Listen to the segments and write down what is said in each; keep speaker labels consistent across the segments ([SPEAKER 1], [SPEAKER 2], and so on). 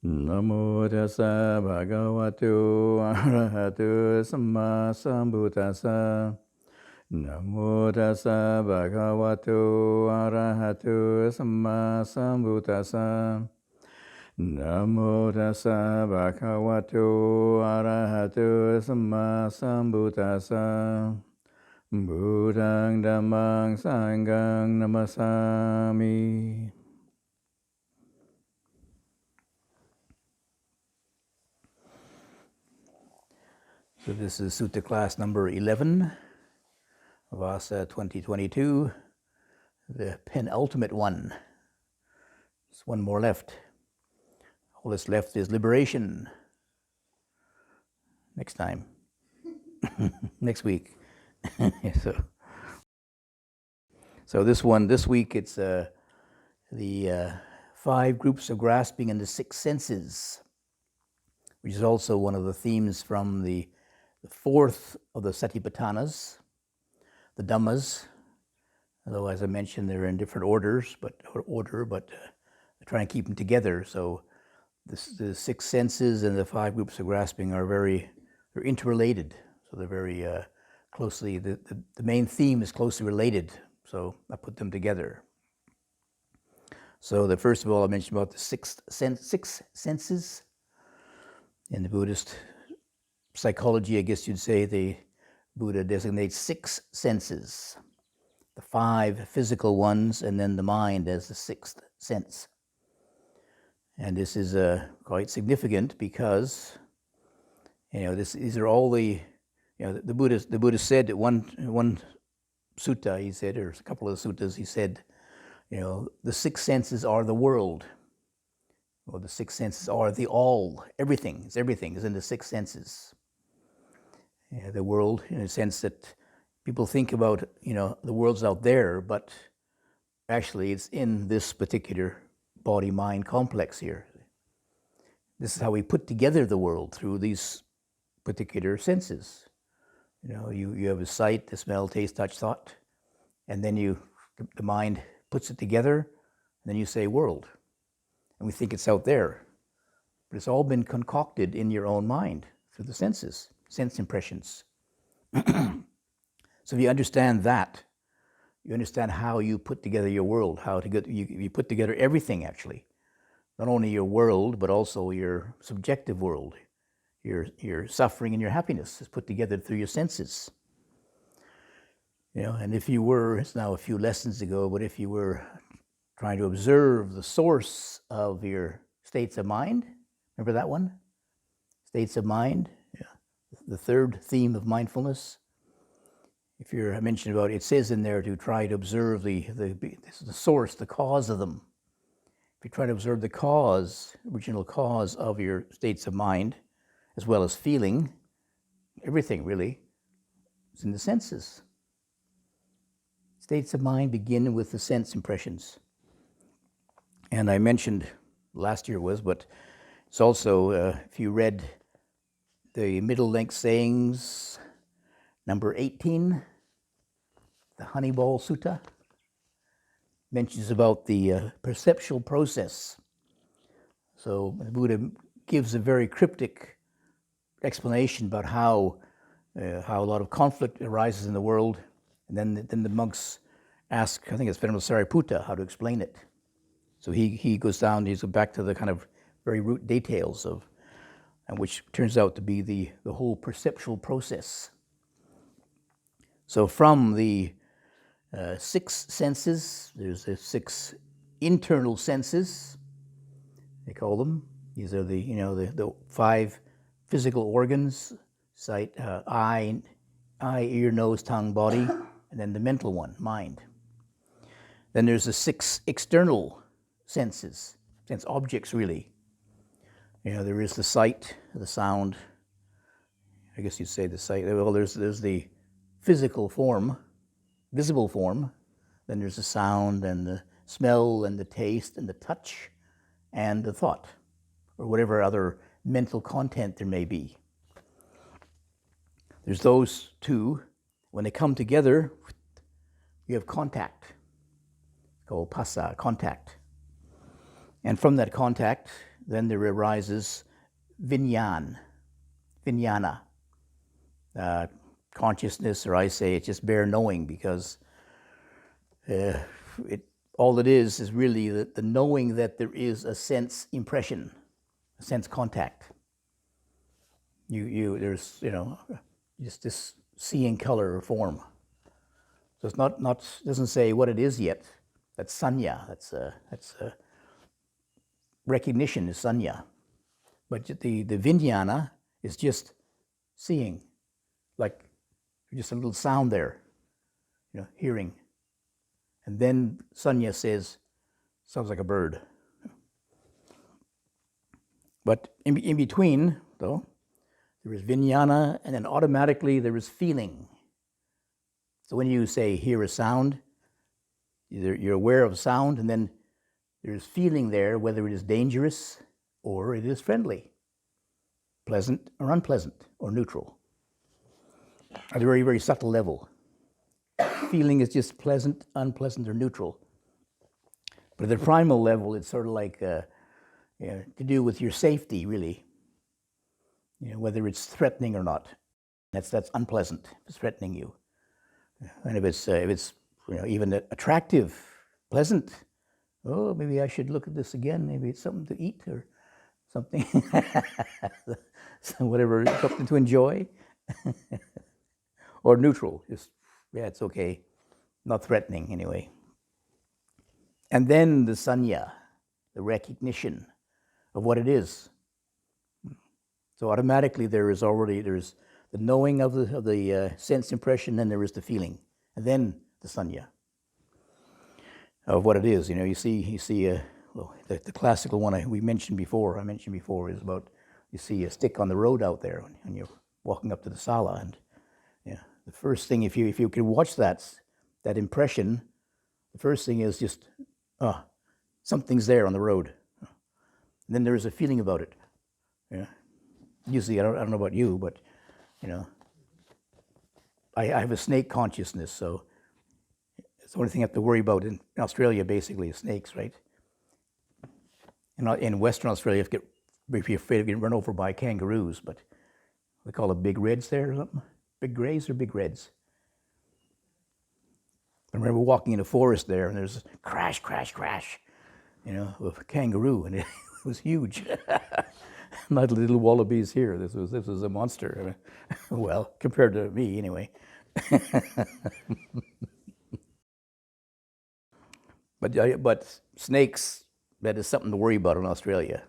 [SPEAKER 1] Namo tassa bhagavato arahato samma sambuddhassa. Namo tassa bhagavato arahato samma sambuddhassa. Namo tassa bhagavato arahato samma sambuddhassa. Buddhaṃ Dhammāṃ Sanghaṃ Namasami. So this is Sutta class number 11, Vasa 2022, the penultimate one. There's one more left. All that's left is liberation. Next time. Next week. So this week it's the 5 groups of grasping in the 6 senses, which is also one of the themes from the 4th of the Satipatthanas, the Dhammas. Although, as I mentioned, they're in different orders, but I try and keep them together. So the 6 senses and the 5 groups of grasping they're interrelated. So they're very closely, the main theme is closely related. So I put them together. So first of all, I mentioned about the 6 senses. In the Buddhist psychology, I guess you'd say, the Buddha designates 6 senses. The 5 physical ones, and then the mind as the 6th sense. And this is quite significant because, these are all the Buddha said that one sutta, he said, or a couple of suttas, he said, the 6 senses are the world. Or the 6 senses are the all. Everything is in the 6 senses. The world, in a sense that people think about, the world's out there, but actually it's in this particular body-mind complex here. This is how we put together the world, through these particular senses. You have a sight, the smell, taste, touch, thought, and then the mind puts it together, and then you say world. And we think it's out there. But it's all been concocted in your own mind through the senses, sense impressions. So if you understand that, you understand how you put together your world, you put together everything, actually. Not only your world, but also your subjective world. Your suffering and your happiness is put together through your senses. And if you were, it's now a few lessons ago, but if you were trying to observe the source of your states of mind, remember that one? States of mind, the 3rd theme of mindfulness. I mentioned about, it says in there to try to observe the source, the cause of them. If you try to observe the original cause of your states of mind, as well as feeling, everything really is in the senses. States of mind begin with the sense impressions. And I mentioned, last year but it's also, if you read the middle length sayings, number 18, the Honeyball Sutta, mentions about the perceptual process. So the Buddha gives a very cryptic explanation about how a lot of conflict arises in the world, and then the monks ask, I think it's Venerable Sariputta, how to explain it. So he goes back to the kind of very root details and which turns out to be the whole perceptual process. So from the 6 senses, there's the 6 internal senses, they call them. These are the 5 physical organs: sight, eye, eye, ear, nose, tongue, body, and then the mental one, mind. Then there's the 6 external senses, sense objects really. There is the sight, the sound, I guess you'd say the sight. Well, there's the physical form, visible form. Then there's the sound and the smell and the taste and the touch and the thought, or whatever other mental content there may be. There's those two. When they come together, you have contact. It's called phassa, contact. And from that contact, then there arises vijnana, consciousness, or I say it's just bare knowing, because all it is really the knowing that there is a sense impression, a sense contact. There's just this seeing color or form. So it's not doesn't say what it is yet. That's sanya. That's recognition is sanya. But the vijnana is just seeing, like just a little sound there, hearing. And then sanya says, sounds like a bird. But in between, though, there is vijnana, and then automatically there is feeling. So when you say hear a sound, you're aware of sound, and then there's feeling there, whether it is dangerous or it is friendly, pleasant or unpleasant, or neutral. At a very, very subtle level. Feeling is just pleasant, unpleasant, or neutral. But at the primal level, it's sort of like to do with your safety, really. Whether it's threatening or not. That's unpleasant. If it's threatening you. And if it's even attractive, pleasant, oh, maybe I should look at this again. Maybe it's something to eat or something. Whatever, something to enjoy. Or neutral, just, yeah, it's okay. Not threatening, anyway. And then the sanya, the recognition of what it is. So automatically there's the knowing of the sense impression, and there is the feeling, and then the sanya of what it is. You see the classical one I mentioned before is about, you see a stick on the road out there when you're walking up to the sala, and the first thing, if you can watch that impression, the first thing is just something's there on the road, and then there is a feeling about it. Usually, I don't know about you, but I have a snake consciousness, so it's the only thing I have to worry about in Australia, basically, is snakes, right? In Western Australia, if you're afraid of getting run over by kangaroos, but they call it big reds there or something. Big greys or big reds? I remember walking in a forest there, and there's a crash, of a kangaroo, and it was huge. Not little wallabies here. This was a monster. Well, compared to me, anyway. But snakes, that is something to worry about in Australia.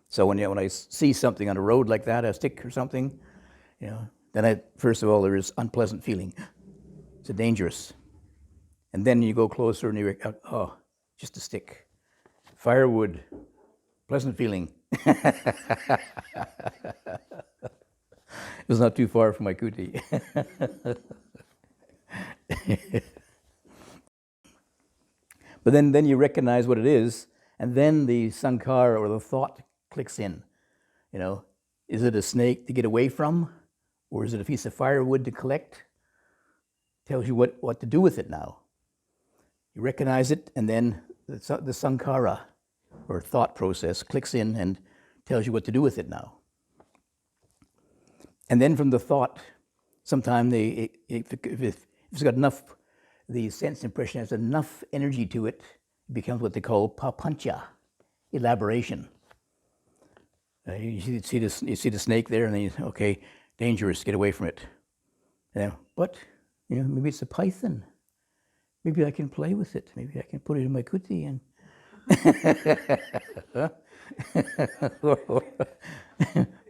[SPEAKER 1] So when I see something on the road like that, a stick or something, then first of all, there is unpleasant feeling. It's dangerous. And then you go closer and you just a stick. Firewood, pleasant feeling. It was not too far from my kuti. But then you recognize what it is, and then the sankhara, or the thought, clicks in. Is it a snake to get away from? Or is it a piece of firewood to collect? Tells you what to do with it now. You recognize it, and then the sankhara, or thought process, clicks in and tells you what to do with it now. And then from the thought, sometimes if it's got enough, the sense impression has enough energy to it, it becomes what they call papancha, elaboration. You see the snake there, and then okay, dangerous, get away from it. But maybe it's a python. Maybe I can play with it. Maybe I can put it in my kuti and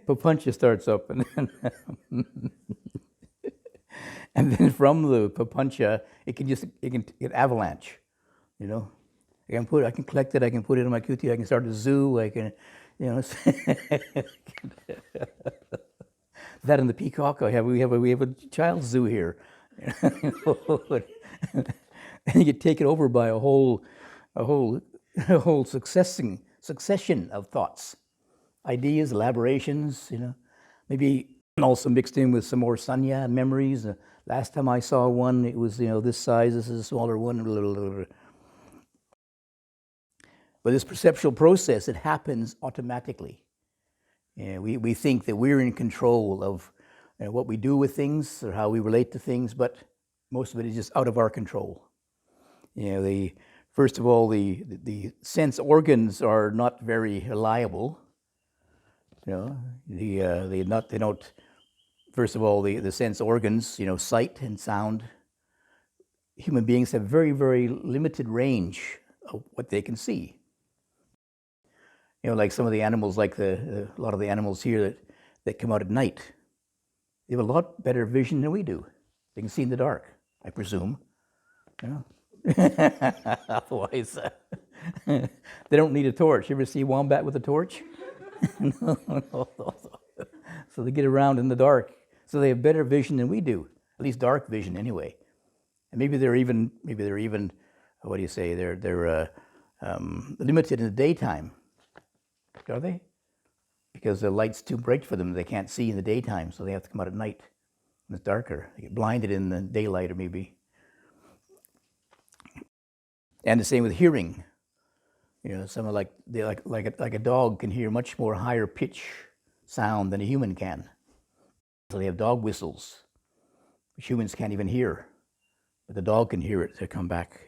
[SPEAKER 1] papancha starts up, and then from the papancha, it can get avalanche. You know, I can collect it. I can put it in my kuti. I can start a zoo. I can, that and the peacock. We have a child zoo here. And you get taken over by a whole succession of thoughts, ideas, elaborations. Maybe also mixed in with some more sanya memories. Last time I saw one, it was this size. This is a smaller one. But this perceptual process, it happens automatically. We think that we're in control of what we do with things or how we relate to things, but most of it is just out of our control. First of all, the sense organs are not very reliable. They don't. First of all, the sense organs, sight and sound. Human beings have very, very limited range of what they can see. Like some of the animals, like a lot of the animals here that come out at night, they have a lot better vision than we do. They can see in the dark, I presume. Otherwise, they don't need a torch. You ever see a wombat with a torch? No. So they get around in the dark. So they have better vision than we do, at least dark vision anyway. And maybe they're even what do you say? They're limited in the daytime. Are they? Because the light's too bright for them. They can't see in the daytime, so they have to come out at night when it's darker. They get blinded in the daylight, or maybe. And the same with hearing. Someone like a dog can hear much more higher pitch sound than a human can. So they have dog whistles, which humans can't even hear, but the dog can hear it to come back.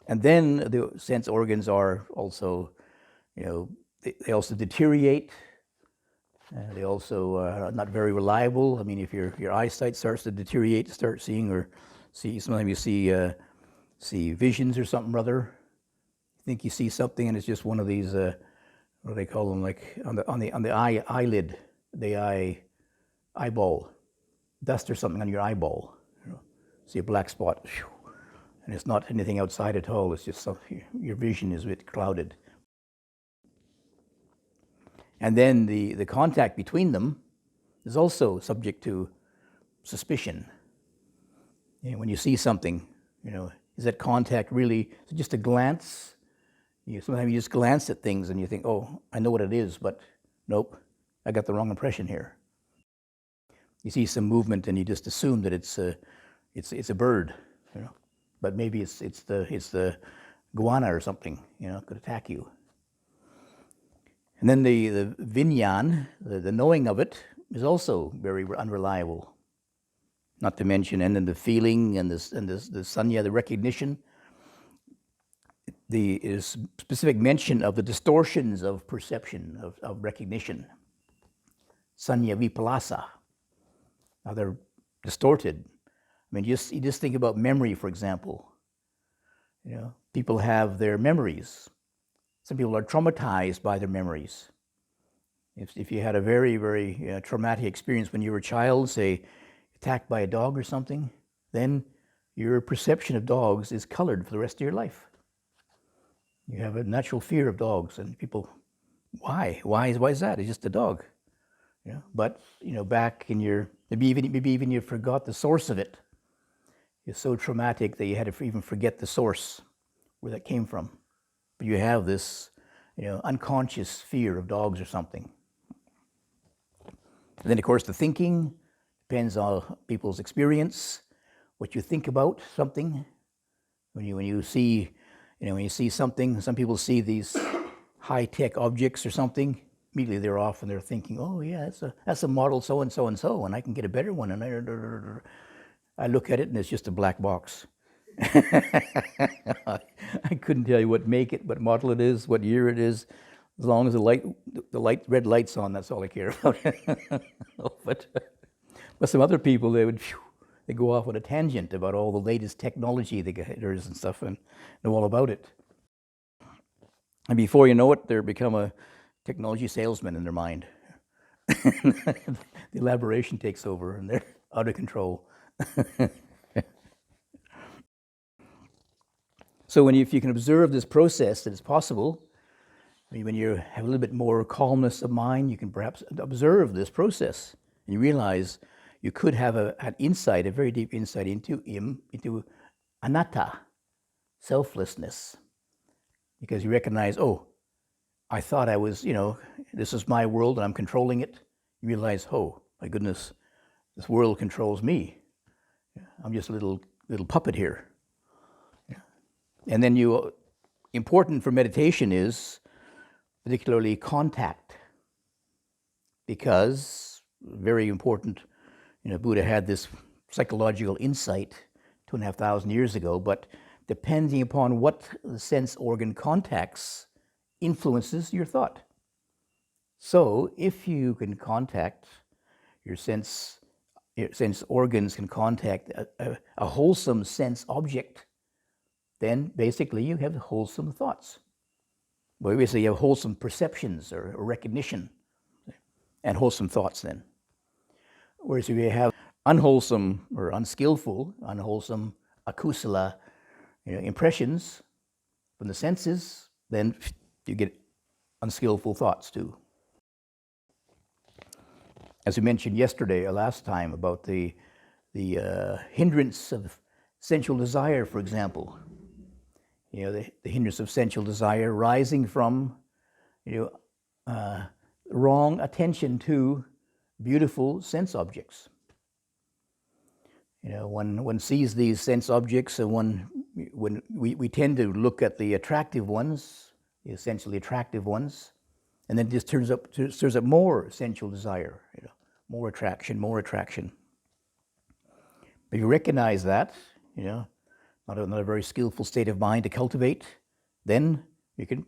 [SPEAKER 1] And then the sense organs are also, they also deteriorate. They also are not very reliable. I mean, if your eyesight starts to deteriorate, start seeing or see, sometimes you see visions or something or other. You think you see something, and it's just one of these. What do they call them? Like on the eyelid, the eyeball, dust or something on your eyeball. See a black spot, and it's not anything outside at all. It's just your vision is a bit clouded. And then the contact between them is also subject to suspicion. When you see something, is that contact really just a glance? Sometimes you just glance at things and you think, oh, I know what it is, but nope, I got the wrong impression here. You see some movement and you just assume that it's a bird, but maybe it's the guana or something, could attack you. And then the vinyan, the knowing of it, is also very unreliable. Not to mention, and then the feeling and the sanya, the recognition. Is specific mention of the distortions of perception, of recognition. Sanya vipalasa. Now they're distorted. I mean, you just think about memory, for example. People have their memories. Some people are traumatized by their memories. If you had a very, very traumatic experience when you were a child, say, attacked by a dog or something, then your perception of dogs is colored for the rest of your life. You have a natural fear of dogs, and people, why? Why is that? It's just a dog. But back in your maybe even you forgot the source of it. It's so traumatic that you had to even forget the source where that came from. But you have this, unconscious fear of dogs or something. And then, of course, the thinking depends on people's experience, what you think about something. When you see something, some people see these high-tech objects or something. Immediately they're off and they're thinking, oh yeah, that's a model so and so and so, and I can get a better one. And I look at it and it's just a black box. I couldn't tell you what make it, what model it is, what year it is. As long as the red light's on, that's all I care about. But some other people, they go off on a tangent about all the latest technology there is and stuff, and know all about it. And before you know it, they become a technology salesmen in their mind. The elaboration takes over and they're out of control. So if you can observe this process, that it's possible. When you have a little bit more calmness of mind, you can perhaps observe this process. And you realize you could have an insight, a very deep insight into anatta, selflessness. Because you recognize, oh, I thought I was, this is my world and I'm controlling it. You realize, oh, my goodness, this world controls me. I'm just a little puppet here. And then important for meditation is particularly contact, because very important, Buddha had this psychological insight 2,500 years ago, but depending upon what the sense organ contacts influences your thought. So if you can contact your sense organs can contact a wholesome sense object, then basically you have wholesome thoughts. Well, basically you have wholesome perceptions or recognition and wholesome thoughts then. Whereas if you have unwholesome or unskillful, unwholesome akusala impressions from the senses, then you get unskillful thoughts too. As we mentioned yesterday or last time about the hindrance of sensual desire, for example. The hindrance of sensual desire rising from wrong attention to beautiful sense objects. One sees these sense objects, and when we tend to look at the attractive ones, the essentially attractive ones, and then it just stirs up more sensual desire, more attraction. But you recognize that, not a very skillful state of mind to cultivate, then you can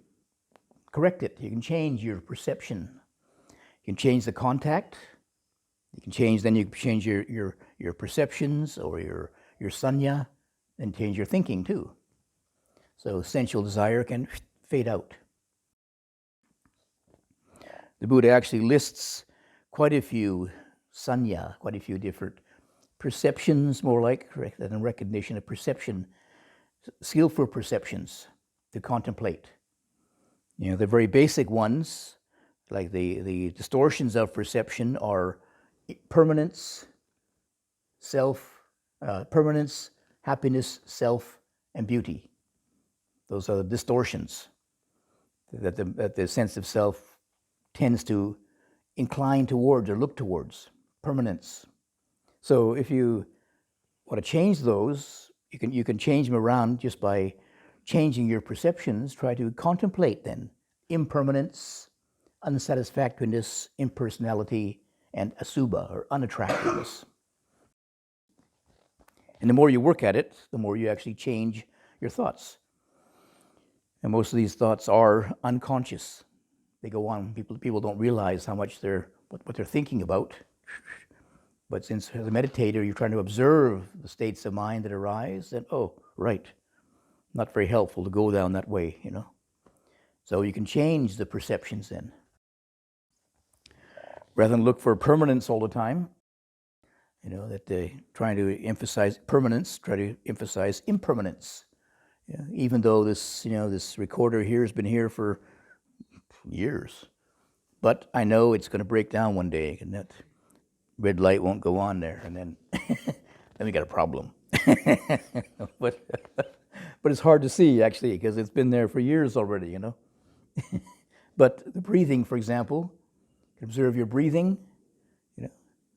[SPEAKER 1] correct it. You can change your perception. You can change the contact. You can change your perceptions or your sanya, and change your thinking too. So sensual desire can fade out. The Buddha actually lists quite a few sanya, quite a few different perceptions, more like than recognition of perception, skillful perceptions to contemplate. The very basic ones, like the distortions of perception, are permanence, permanence, happiness, self, and beauty. Those are the distortions that the sense of self tends to incline towards or look towards. Permanence. So if you want to change those, you can change them around just by changing your perceptions. Try to contemplate then impermanence, unsatisfactoriness, impersonality, and asubha, or unattractiveness. And the more you work at it, the more you actually change your thoughts. And most of these thoughts are unconscious. They go on. People don't realize how much what they're thinking about. But since as a meditator you're trying to observe the states of mind that arise, then right, not very helpful to go down that way, So you can change the perceptions then. Rather than look for permanence all the time, that they're trying to emphasize permanence, try to emphasize impermanence. Even though this recorder here has been here for years, but I know it's going to break down one day, and that red light won't go on there, and then we got a problem. but it's hard to see actually, because it's been there for years already, But the breathing, for example, you can observe your breathing.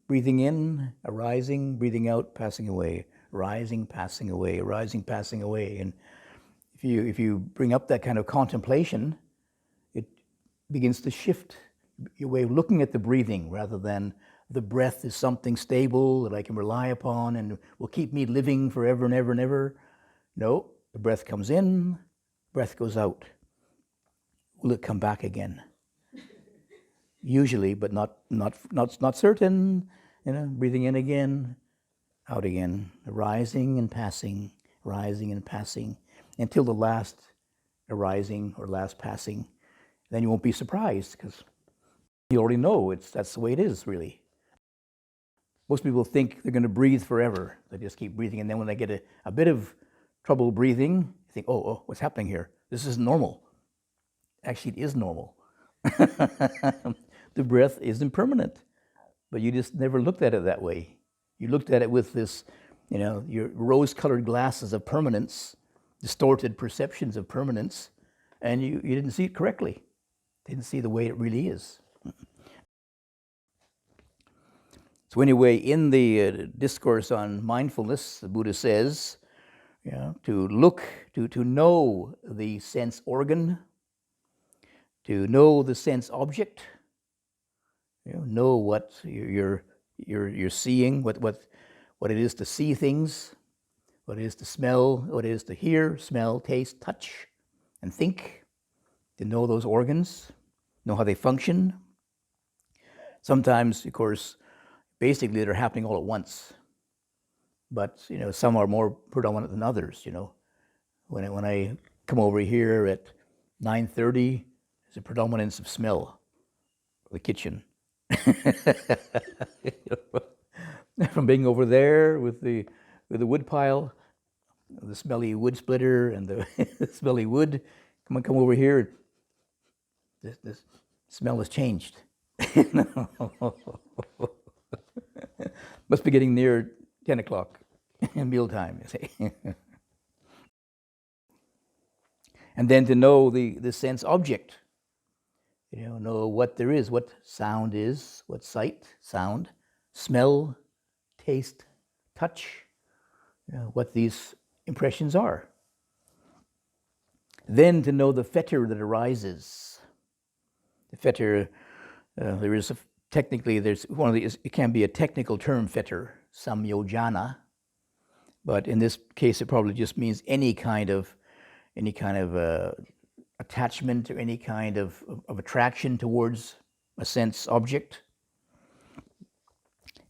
[SPEAKER 1] Breathing in, arising, breathing out, passing away, rising, passing away, arising, passing away. And if you bring up that kind of contemplation, it begins to shift your way of looking at the breathing, rather than the breath is something stable that I can rely upon and will keep me living forever and ever and ever. No, the breath comes in, breath goes out. Will it come back again? Usually, but not certain. Breathing in again, out again, rising and passing, until the last arising or last passing Then you won't be surprised because you already know that's the way it is, really. Most people think they're going to breathe forever. They just keep breathing, and then when they get a bit of trouble breathing, you think, oh, what's happening here? This isn't normal. Actually, it is normal. The breath is impermanent, but you just never looked at it that way. You looked at it with this, your rose-colored glasses of permanence, distorted perceptions of permanence, and you didn't see it correctly. Didn't see the way it really is. So anyway, in the Discourse on Mindfulness, the Buddha says, to look, to know the sense organ, to know the sense object, know what you're seeing, what it is to see things, what it is to smell, what it is to hear, smell, taste, touch, and think, to know those organs, know how they function. Sometimes, of course, basically they're happening all at once, but some are more predominant than others. When I come over here at 9:30, there's a predominance of smell, the kitchen. From being over there with the wood pile, the smelly wood splitter and the smelly wood, come over here. This smell has changed. Must be getting near 10 o'clock in mealtime, you see. And then to know the sense object, know what there is, what sound is, what sight, sound, smell, taste, touch, what these impressions are. Then to know the fetter that arises. The fetter, there is technically, there's one of these, it can be a technical term, fetter, samyojana, but in this case it probably just means any kind of attachment or any kind of attraction towards a sense object.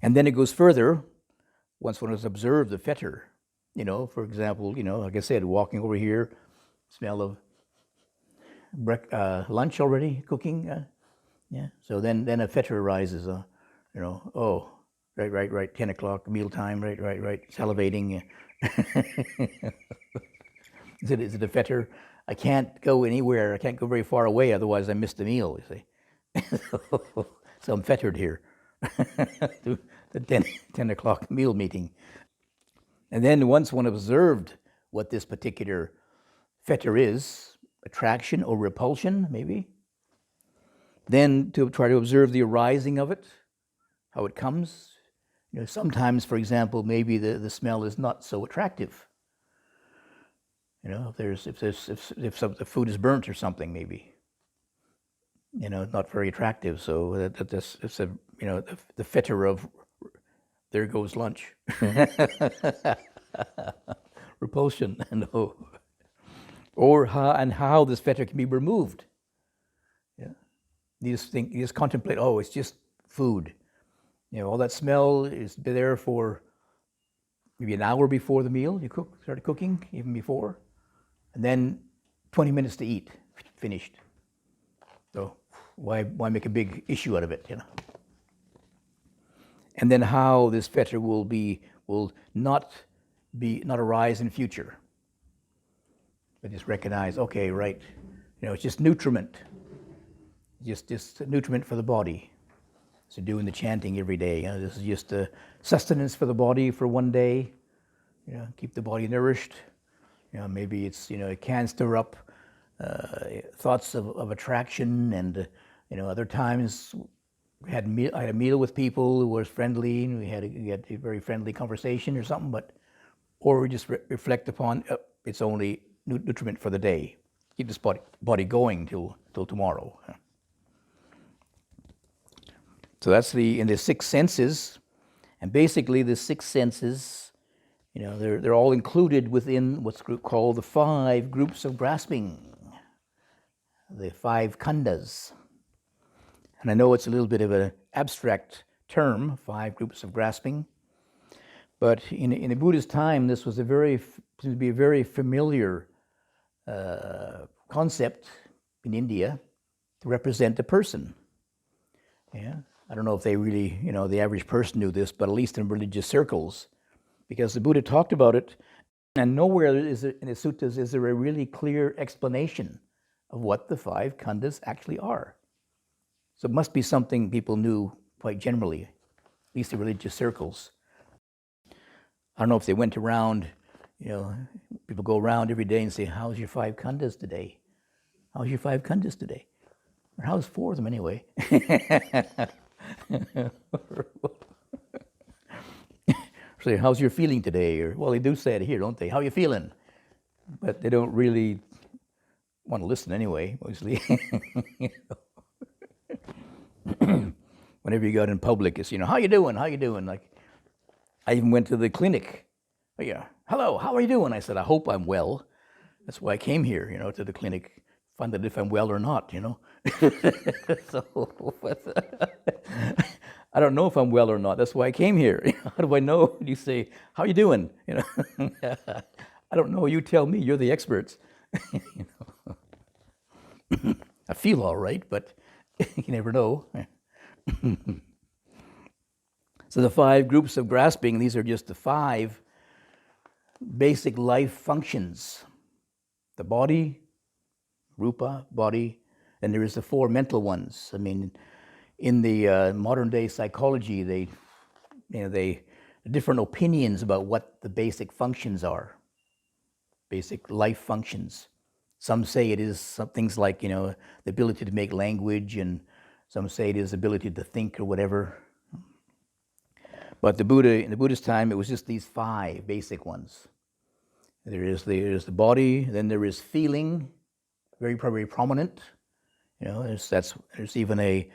[SPEAKER 1] And then it goes further, once one has observed the fetter, for example, like I said, walking over here, smell of lunch already, cooking, so then a fetter arises, oh, right, 10 o'clock, mealtime, right, salivating. Is it a fetter? I can't go anywhere, I can't go very far away, otherwise I miss the meal, you see. So I'm fettered here to the 10 o'clock meal meeting. And then once one observed what this particular fetter is, attraction or repulsion, maybe, then to try to observe the arising of it, how it comes. Sometimes, for example, maybe the smell is not so attractive. If the food is burnt or something, maybe, not very attractive. So it's the fetter of there goes lunch. Repulsion, no. Or how this fetter can be removed. You just contemplate, oh, it's just food. All that smell is there for maybe an hour before the meal. You started cooking, even before. And then 20 minutes to eat, finished. So why make a big issue out of it, And then how this fetter will not arise in future. But just recognize, okay, right, it's just nutriment. Just nutriment for the body. So doing the chanting every day, this is just a sustenance for the body for one day. Keep the body nourished. Maybe it can stir up thoughts of attraction, and other times I had a meal with people who were friendly, and we had a very friendly conversation or something. Or we just reflect upon it's only nutriment for the day. Keep this body going till tomorrow. So that's in the six senses, and basically the six senses, they're all included within what's called the 5 groups of grasping, the 5 khandhas. And I know it's a little bit of an abstract term, 5 groups of grasping, but in the Buddha's time, this was seemed to be a very familiar concept in India. to represent the person. Yeah, I don't know if they really, the average person knew this, but at least in religious circles, because the Buddha talked about it, and nowhere is it, in the suttas is there a really clear explanation of what the 5 khandhas actually are. So it must be something people knew quite generally, at least in religious circles. I don't know if they went around, people go around every day and say, how's your 5 khandhas today? How's your 5 khandhas today? Or how's 4 of them anyway? Say, how's your feeling today? Or, well, they do say it here, don't they? How you feeling? But they don't really want to listen anyway, mostly. Whenever you go out in public, it's, how you doing? How you doing? Like, I even went to the clinic. Oh, yeah, hello, how are you doing? I said, I hope I'm well. That's why I came here, to the clinic, find out if I'm well or not, So, I don't know if I'm well or not. That's why I came here. How do I know? You say, how you doing? I don't know. You tell me. You're the experts. I feel all right, but you never know. So the 5 groups of grasping, these are just the 5 basic life functions. The body, rupa, body, and there is the 4 mental ones. I mean, in the modern day psychology, they different opinions about what the basic functions are, basic life functions. Some say it is some things like, the ability to make language, and some say it is the ability to think or whatever. But in the Buddha's time, it was just these 5 basic ones. There is the body, then there is feeling, very prominent. There's even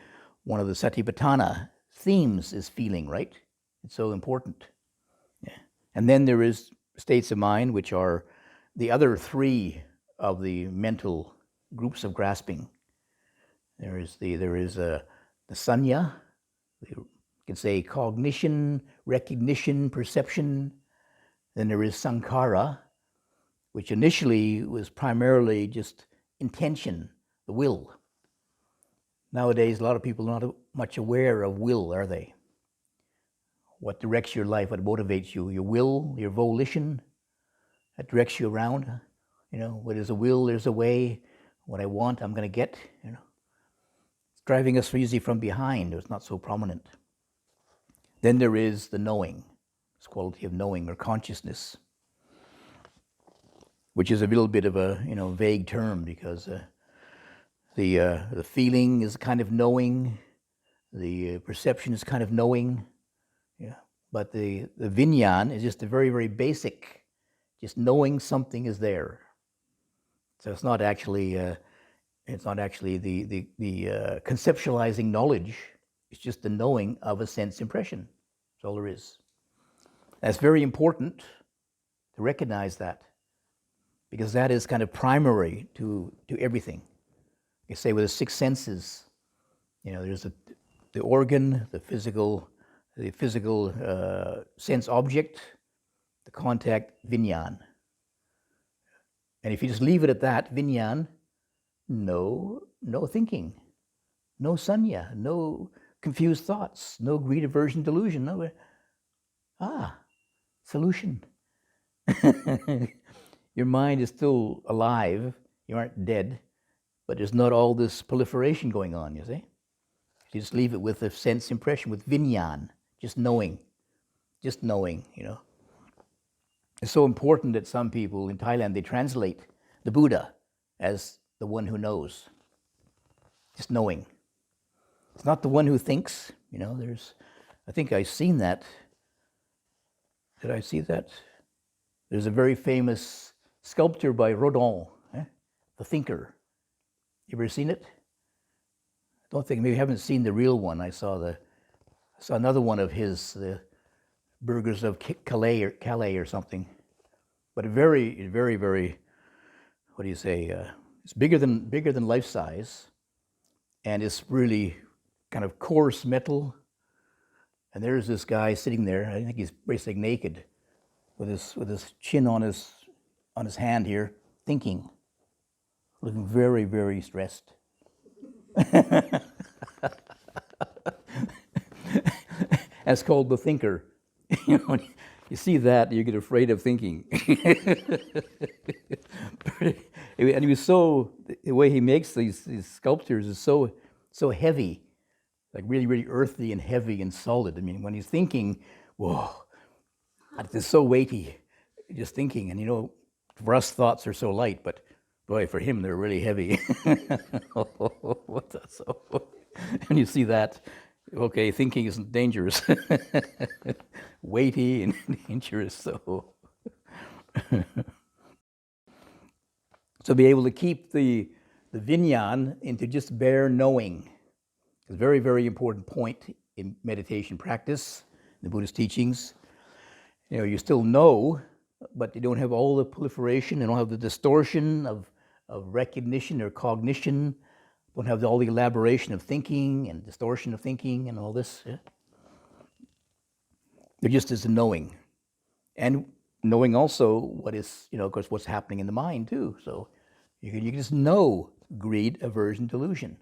[SPEAKER 1] one of the Satipatthana themes is feeling, right? It's so important. Yeah. And then there is states of mind, which are the other 3 of the mental groups of grasping. There is the sanya, you can say cognition, recognition, perception. Then there is sankhara, which initially was primarily just intention, the will. Nowadays, a lot of people are not much aware of will, are they? What directs your life, what motivates you? Your will, your volition, that directs you around. What is a will, there's a way. What I want, I'm going to get. It's driving us usually from behind. It's not so prominent. Then there is the knowing, this quality of knowing or consciousness, which is a little bit of a vague term, because the feeling is kind of knowing, the perception is kind of knowing, yeah. But the vinyan is just a very, very basic, just knowing something is there. So it's not actually the conceptualizing knowledge. It's just the knowing of a sense impression. That's all there is. That's very important to recognize that, because that is kind of primary to everything. You say with the 6 senses, there's the organ, the physical sense object, the contact, vinyan. And if you just leave it at that, vinyan, no thinking, no sanya, no confused thoughts, no greed, aversion, delusion, no, solution. Your mind is still alive, you aren't dead, but there's not all this proliferation going on, you see? You just leave it with a sense impression, with vinyan, just knowing, It's so important that some people in Thailand, they translate the Buddha as the one who knows, just knowing. It's not the one who thinks, I think I've seen that. Did I see that? There's a very famous sculpture by Rodin, the thinker. You ever seen it? I don't think, maybe you haven't seen the real one. I saw another one of his, the Burghers of Calais or something. But very, very, very, what do you say? It's bigger than life size, and it's really kind of coarse metal. And there's this guy sitting there. I think he's basically naked, with his chin on his hand here, thinking, looking very, very stressed. That's called the thinker. When you see that, you get afraid of thinking. And he was so, the way he makes these sculptures is so heavy, like really, really earthy and heavy and solid. I mean, when he's thinking, whoa, it's so weighty, just thinking. And for us, thoughts are so light, but boy, for him, they're really heavy. And you see that, okay, thinking isn't dangerous. Weighty and dangerous, so. So be able to keep the vinyan into just bare knowing. It's a very, very important point in meditation practice, in the Buddhist teachings. You still know, but you don't have all the proliferation, you don't have the distortion of recognition or cognition, don't have all the elaboration of thinking and distortion of thinking and all this. Yeah? There just is a knowing. And knowing also what is, of course, what's happening in the mind too. So you can just know greed, aversion, delusion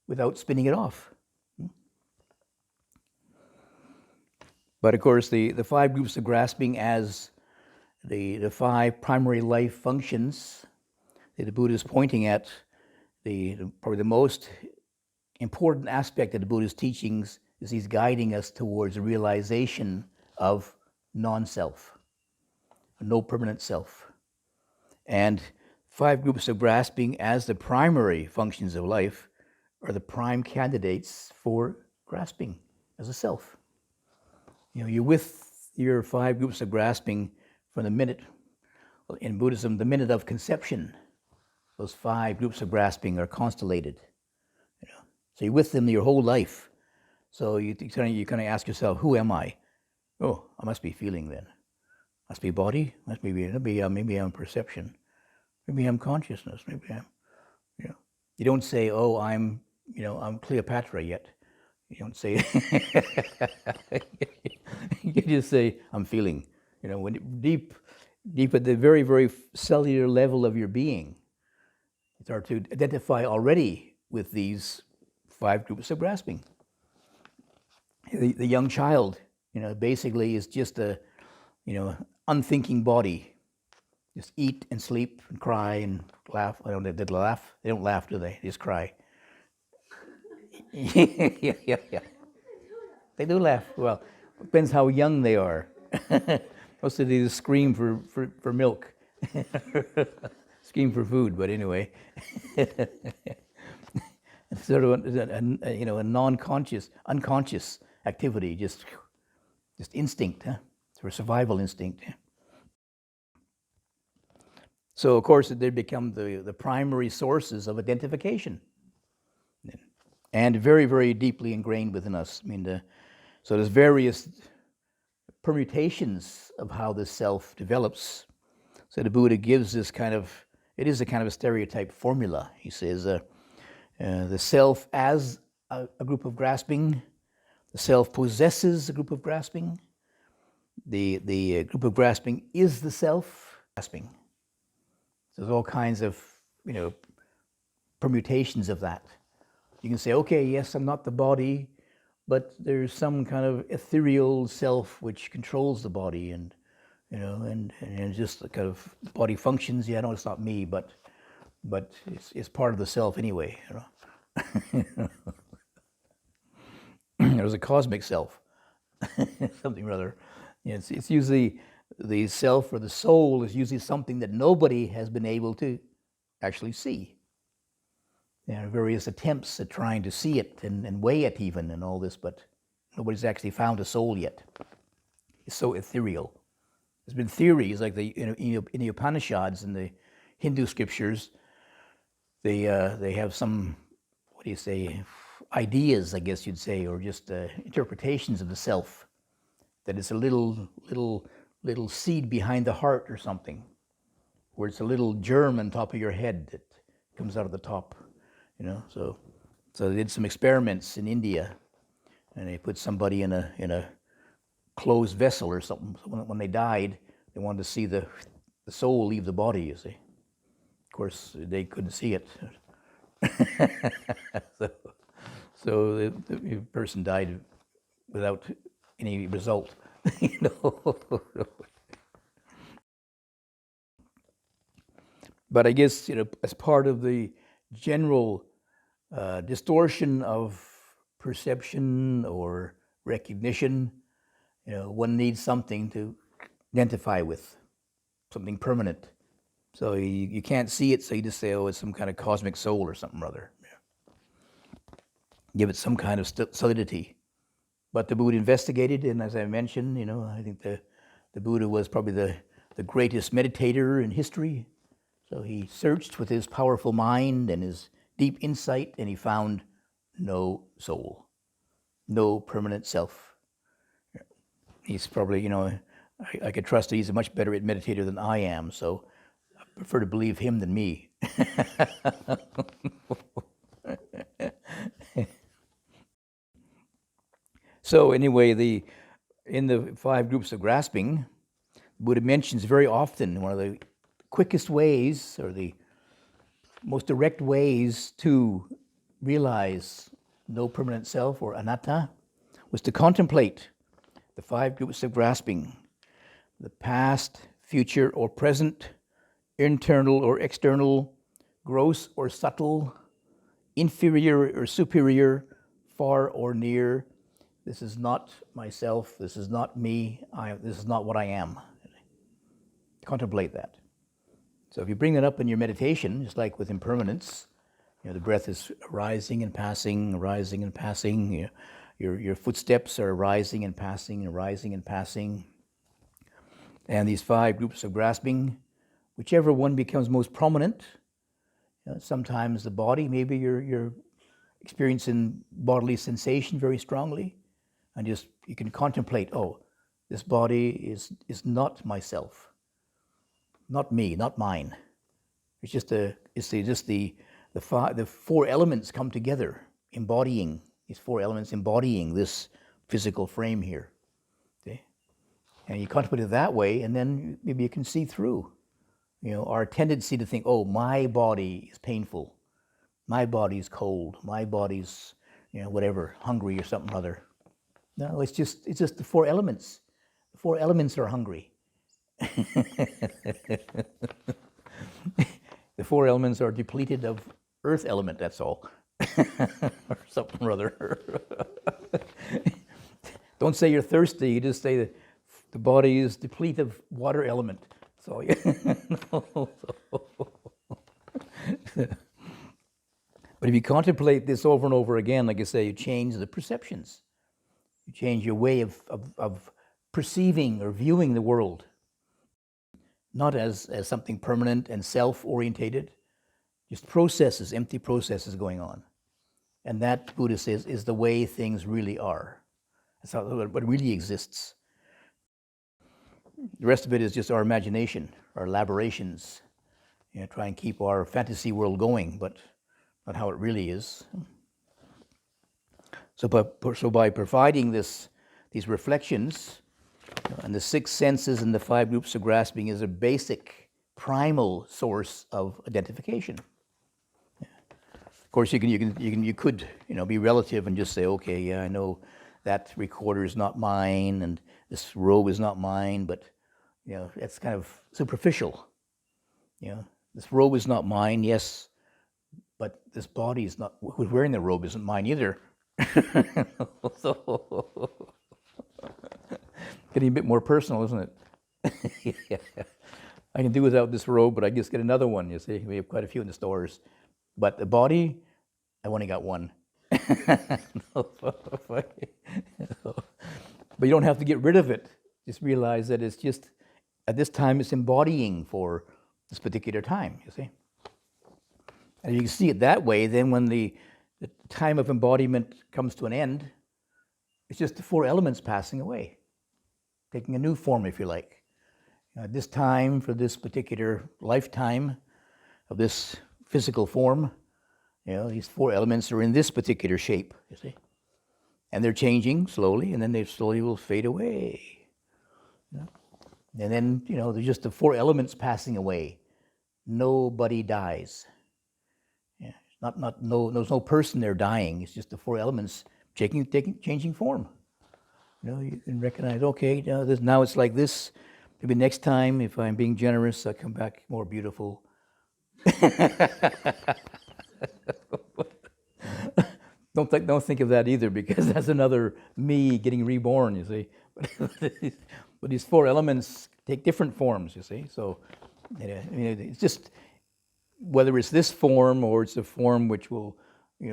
[SPEAKER 1] without spinning it off. But of course, the 5 groups of grasping as the 5 primary life functions that the Buddha is pointing at, probably the most important aspect of the Buddha's teachings is he's guiding us towards the realization of non-self, no permanent self. And 5 groups of grasping as the primary functions of life are the prime candidates for grasping as a self. You're with your 5 groups of grasping from the minute, in Buddhism, the minute of conception. Those 5 groups of grasping are constellated. So you're with them your whole life. So you kind of ask yourself, who am I? Oh, I must be feeling then. Must be body. Maybe I'm perception. Maybe I'm consciousness. Maybe I'm, You don't say, oh, I'm Cleopatra yet. You don't say. You just say, I'm feeling. When deep at the very, very cellular level of your being, start to identify already with these 5 groups of grasping. The young child, basically is just a, unthinking body. Just eat and sleep and cry and laugh. They laugh. They don't laugh, do they? They just cry. Yeah. They do laugh. Well, depends how young they are. Mostly they just scream for milk. Scream for food, but anyway. It's sort of a non-conscious, unconscious activity, just instinct, huh? It's a survival instinct. Yeah? So, of course, they become the primary sources of identification, and very, very deeply ingrained within us. So there's various permutations of how the self develops. So the Buddha gives this it is a kind of a stereotype formula. He says, the self as a group of grasping, the self possesses a group of grasping, the group of grasping is the self grasping. So there's all kinds of, permutations of that. You can say, okay, yes, I'm not the body, but there's some kind of ethereal self which controls the body, and just the kind of the body functions. Yeah, no, it's not me, but it's part of the self anyway. There's a cosmic self, something rather. It's usually the self or the soul is usually something that nobody has been able to actually see. There are various attempts at trying to see it and weigh it even and all this, but nobody's actually found a soul yet. It's so ethereal. There's been theories like in the Upanishads and the Hindu scriptures. They have some, ideas, I guess you'd say, or just interpretations of the self. That it's a little seed behind the heart or something, where it's a little germ on top of your head that comes out of the top. So they did some experiments in India, and they put somebody in a closed vessel or something. So when they died, they wanted to see the soul leave the body. You see, of course they couldn't see it. so so the person died without any result. you know. But I guess, as part of the general distortion of perception or recognition, one needs something to identify with, something permanent. So you can't see it, so you just say, oh, it's some kind of cosmic soul or something or other. Give it some kind of solidity. But the Buddha investigated, and as I mentioned, I think the Buddha was probably the greatest meditator in history. So he searched with his powerful mind and his deep insight, and he found no soul, no permanent self. He's probably, I could trust that he's a much better meditator than I am, so I prefer to believe him than me. So anyway, in the 5 groups of grasping, Buddha mentions very often one of the quickest ways or the most direct ways to realize no permanent self or anatta was to contemplate the 5 groups of grasping: the past, future or present, internal or external, gross or subtle, inferior or superior, far or near. This is not myself, this is not me, this is not what I am. Contemplate that. So if you bring that up in your meditation, just like with impermanence, the breath is arising and passing, arising and passing. Your footsteps are arising and passing, arising and passing. And these 5 groups of grasping, whichever one becomes most prominent, sometimes the body, maybe you're experiencing bodily sensation very strongly, and you can contemplate, oh, this body is not myself, not me, not mine. It's just the 4 elements come together, embodying these 4 elements, embodying this physical frame here. Okay? And you contemplate it that way, and then maybe you can see through, our tendency to think, oh, my body is painful, my body's cold, my body's, whatever, hungry or something other. No, it's just the 4 elements. The 4 elements are hungry. The 4 elements are depleted of earth element, that's all. Or something or other. Don't say you're thirsty, you just say that the body is depleted of water element. So, But if you contemplate this over and over again, like I say, you change the perceptions. You change your way of perceiving or viewing the world. Not as something permanent and self-orientated, just processes, empty processes going on. And that, Buddha says, is the way things really are. That's what really exists. The rest of it is just our imagination, our elaborations. Try and keep our fantasy world going, but not how it really is. So by providing these reflections, and the 6 senses and the 5 groups of grasping is a basic, primal source of identification. Of course, you could be relative and just say, okay, yeah, I know that recorder is not mine, and this robe is not mine, but that's kind of superficial. This robe is not mine, yes, but this body is not. Who's wearing the robe isn't mine either. So, getting a bit more personal, isn't it? Yeah. I can do without this robe, but I just get another one, you see. We have quite a few in the stores. But the body, I've only got one. But you don't have to get rid of it. Just realize that it's just, at this time, it's embodying for this particular time, you see. And if you can see it that way, then when the time of embodiment comes to an end, it's just the 4 elements passing away, taking a new form, if you like. At this time, for this particular lifetime of this physical form, these 4 elements are in this particular shape, you see. And they're changing slowly, and then they slowly will fade away. And then, there's just the 4 elements passing away. Nobody dies. There's no person there dying. It's just the four elements changing form. You can recognize, okay, now it's like this. Maybe next time, if I'm being generous, I'll come back more beautiful. Don't think of that either, because that's another me getting reborn, you see. But these four elements take different forms, you see. So it's just whether it's this form or it's a form which will,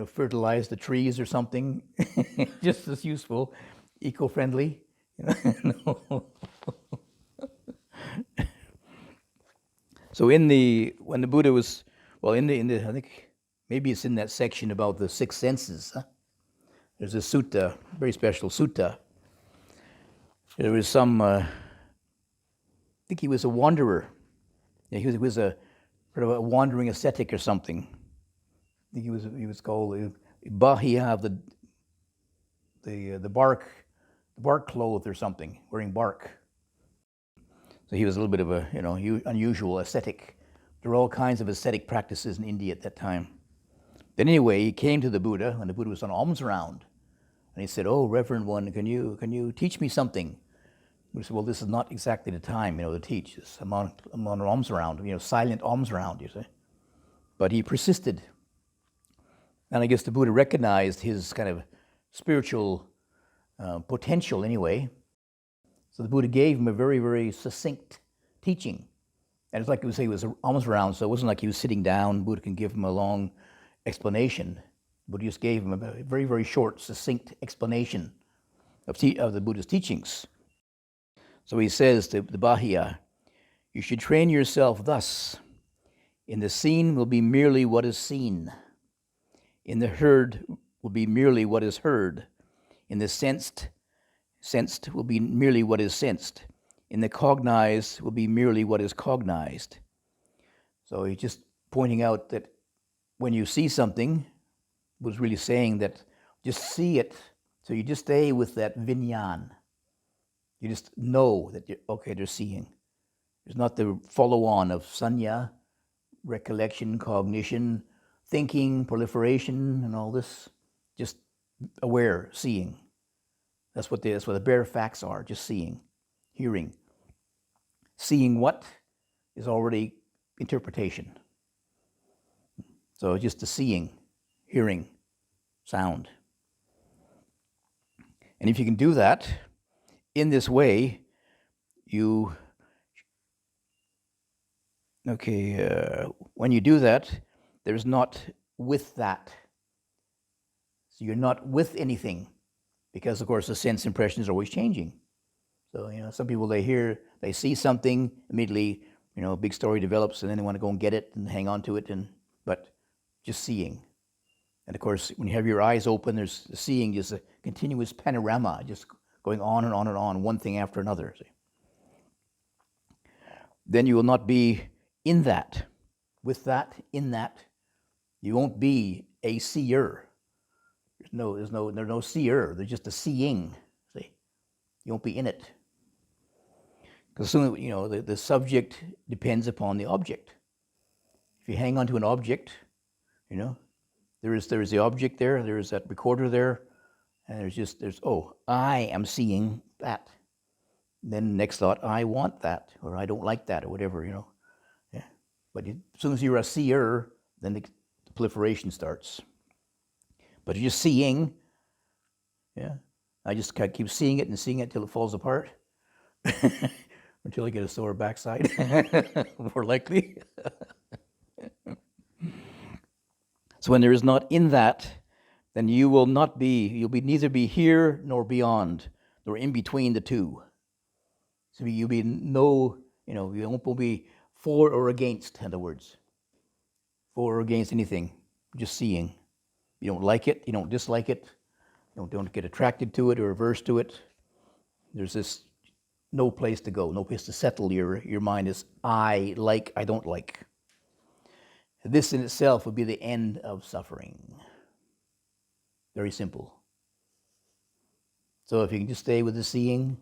[SPEAKER 1] fertilize the trees or something, just as useful, eco-friendly. So when the Buddha was, in the I think maybe it's in that section about the six senses. Huh? There's a sutta, very special sutta. There was some, I think he was a wanderer. Yeah, he was a sort of a wandering ascetic or something. I think he was called Bahia, the bark cloth or something, wearing bark. So he was a little bit of a, unusual ascetic. There were all kinds of ascetic practices in India at that time. But anyway, he came to the Buddha when the Buddha was on alms round, and he said, "Oh, Reverend One, can you teach me something?" The Buddha said, "Well, this is not exactly the time, to teach. I'm on alms round, silent alms round, you see." But he persisted, and I guess the Buddha recognized his kind of spiritual potential anyway. So the Buddha gave him a very, very succinct teaching. And it's like he was almost around, so it wasn't like he was sitting down. Buddha can give him a long explanation. Buddha just gave him a very, very short, succinct explanation of the Buddha's teachings. So he says to the Bahia, "You should train yourself thus. In the seen will be merely what is seen. In the heard will be merely what is heard. In the sensed will be merely what is sensed. In the cognized will be merely what is cognized." So he's just pointing out that when you see something, was really saying that just see it. So you just stay with that vinyan. You just know that they're seeing. There's not the follow-on of sanya, recollection, cognition, thinking, proliferation, and all this. Just aware, seeing. That's what the bare facts are, just seeing, hearing. Seeing what is already interpretation. So just the seeing, hearing, sound. And if you can do that in this way, when you do that, there's not with that. So you're not with anything. Because, of course, the sense impression is always changing. So, some people, they see something, immediately, a big story develops, and then they want to go and get it and hang on to it, but just seeing. And, of course, when you have your eyes open, there's seeing just a continuous panorama, just going on and on and on, one thing after another. See? Then you will not be in that. With that, in that, you won't be a seer. There's no seer. There's just a seeing. See, you won't be in it, because soon the subject depends upon the object. If you hang on to an object, there is the object there. There is that recorder there, and there's I am seeing that. And then next thought, I want that, or I don't like that, or whatever. Yeah. But as soon as you're a seer, then the proliferation starts. But you're just seeing, I just keep seeing it and seeing it till it falls apart, until I get a sore backside, more likely. So when there is not in that, then you'll neither be here nor beyond, nor in between the two. So you'll be you won't be for or against, in other words. For or against anything, just seeing. You don't like it, you don't dislike it, you don't get attracted to it or averse to it. There's this no place to go, no place to settle. Your mind is I like, I don't like. This in itself would be the end of suffering. Very simple. So if you can just stay with the seeing,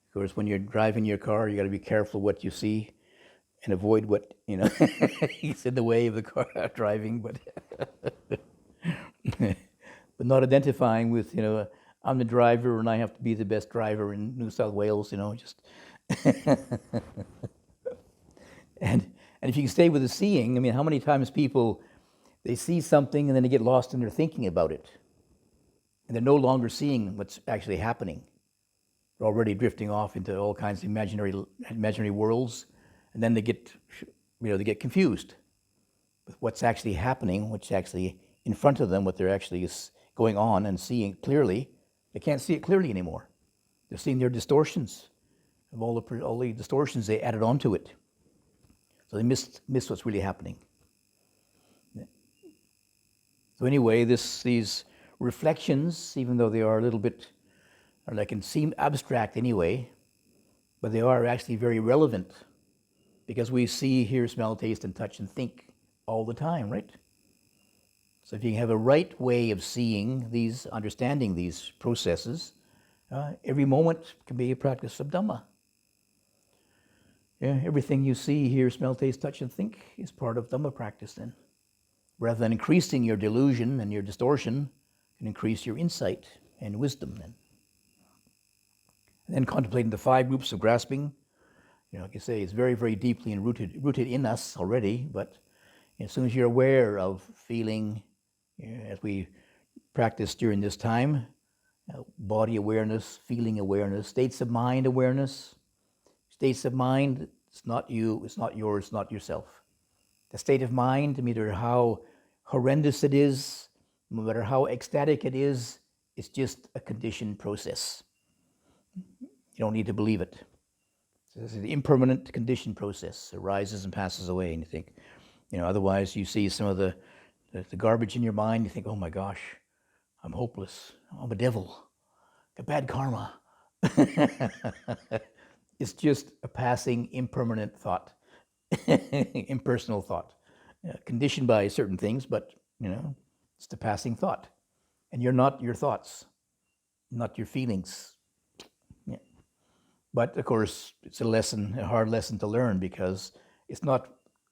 [SPEAKER 1] of course, when you're driving your car, you got to be careful what you see. and avoid what, he's in the way of the car driving, but but not identifying with, I'm the driver and I have to be the best driver in New South Wales, just and if you can stay with the seeing, I mean, how many times people, they see something and then they get lost in their thinking about it, and they're no longer seeing what's actually happening. They're already drifting off into all kinds of imaginary worlds, and then they get confused with what's actually happening, what's actually in front of them, what they're actually is going on and seeing clearly. They can't see it clearly anymore. They're seeing their distortions of all the distortions they added onto it. So they miss what's really happening. So anyway, these reflections, even though they are a little bit, or they can seem abstract anyway, but they are actually very relevant, because we see, hear, smell, taste, and touch and think all the time, right? So if you have a right way of seeing these, understanding these processes, every moment can be a practice of Dhamma. Yeah, everything you see, hear, smell, taste, touch, and think is part of Dhamma practice then. Rather than increasing your delusion and your distortion, can increase your insight and wisdom then. And then contemplating the 5 groups of grasping, like I say, it's very, very deeply and rooted in us already, but as soon as you're aware of feeling, as we practice during this time, body awareness, feeling awareness, states of mind awareness. States of mind, it's not you, it's not yours, it's not yourself. The state of mind, no matter how horrendous it is, no matter how ecstatic it is, it's just a conditioned process. You don't need to believe it. So this is the impermanent conditioned process. It arises and passes away, and you think, otherwise you see some of the garbage in your mind, you think, oh my gosh, I'm hopeless, I'm a devil, got bad karma. It's just a passing, impermanent thought, impersonal thought, conditioned by certain things, but, it's the passing thought. And you're not your thoughts, not your feelings. Yeah. But, of course, it's a hard lesson to learn, because it's not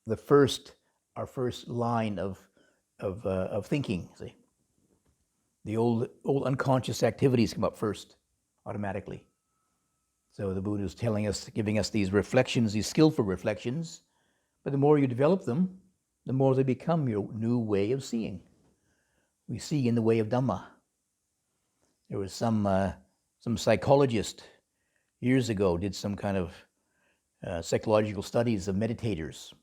[SPEAKER 1] our first line of thinking, see. The old unconscious activities come up first, automatically. So the Buddha is giving us these reflections, these skillful reflections, but the more you develop them, the more they become your new way of seeing. We see in the way of Dhamma. There was some psychologist years ago did some kind of psychological studies of meditators.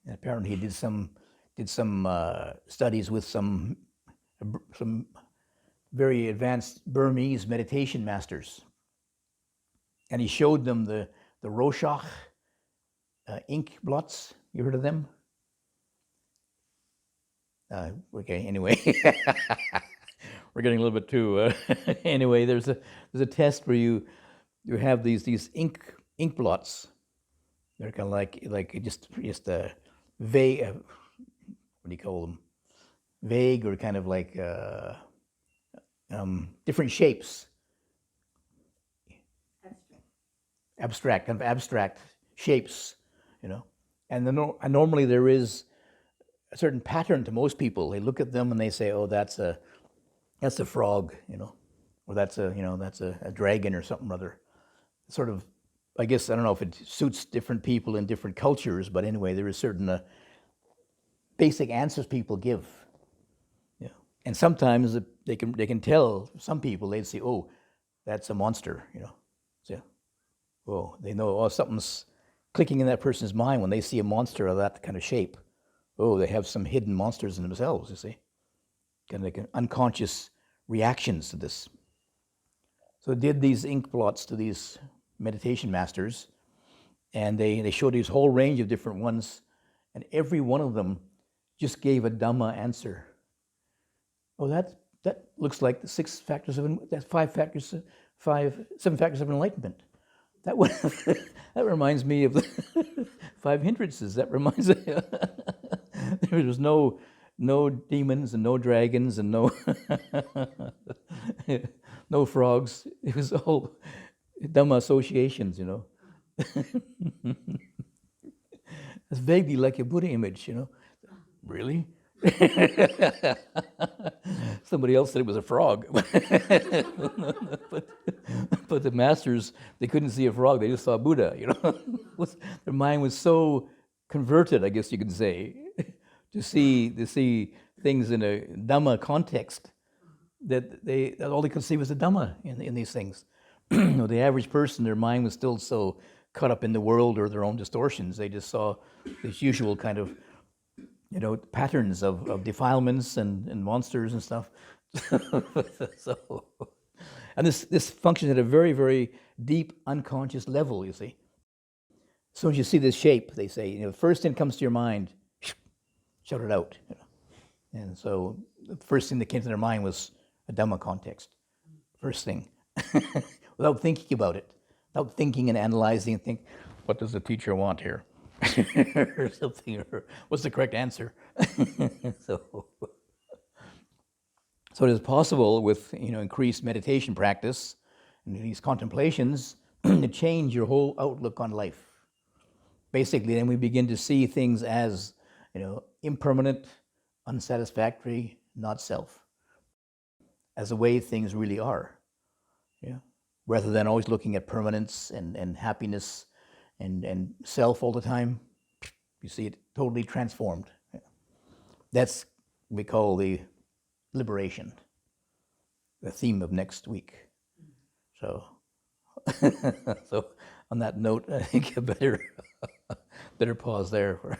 [SPEAKER 1] And apparently he did some studies with some very advanced Burmese meditation masters. And he showed them the Rorschach ink blots. You heard of them? Okay, anyway. We're getting a little bit too... anyway, there's a test where you have these ink blots. They're kind of like just vague... what do you call them? Vague, or kind of like different shapes. Abstract, kind of abstract shapes, And normally there is a certain pattern to most people. They look at them and they say, "Oh, that's a frog," or that's a dragon or something or other. Sort of, I guess, I don't know if it suits different people in different cultures, but anyway, there is certain basic answers people give. And sometimes they can tell. Some people, they'd say, "Oh, that's a monster," So, oh, they know, something's clicking in that person's mind when they see a monster of that kind of shape. Oh, they have some hidden monsters in themselves, you see. Kind of like unconscious reactions to this. So they did these ink blots to these meditation masters, and they showed these whole range of different ones, and every one of them just gave a Dhamma answer. Oh, that looks like the 7 factors of enlightenment. That reminds me of the 5 hindrances. That reminds me. There was no demons and no dragons and no no frogs. It was all Dhamma associations, It's vaguely like a Buddha image, Really? Somebody else said it was a frog. but the masters, they couldn't see a frog, they just saw Buddha, Their mind was so converted, I guess you could say, to see things in a Dhamma context, that all they could see was the Dhamma in these things. The average person, their mind was still so caught up in the world or their own distortions. They just saw this usual kind of, patterns of defilements and monsters and stuff. And this functions at a very, very deep unconscious level, you see. As soon as you see this shape, they say, the first thing that comes to your mind, shout it out. And so the first thing that came to their mind was a Dhamma context. First thing. Without thinking about it. Without thinking and analyzing and think, what does the teacher want here? Or something, or what's the correct answer? So it is possible with increased meditation practice and these contemplations to change your whole outlook on life. Basically, then we begin to see things as impermanent, unsatisfactory, not self, as the way things really are. Rather than always looking at permanence and happiness and self all the time, you see it totally transformed. That's what we call the liberation, the theme of next week. So, so on that note, I think I better pause there.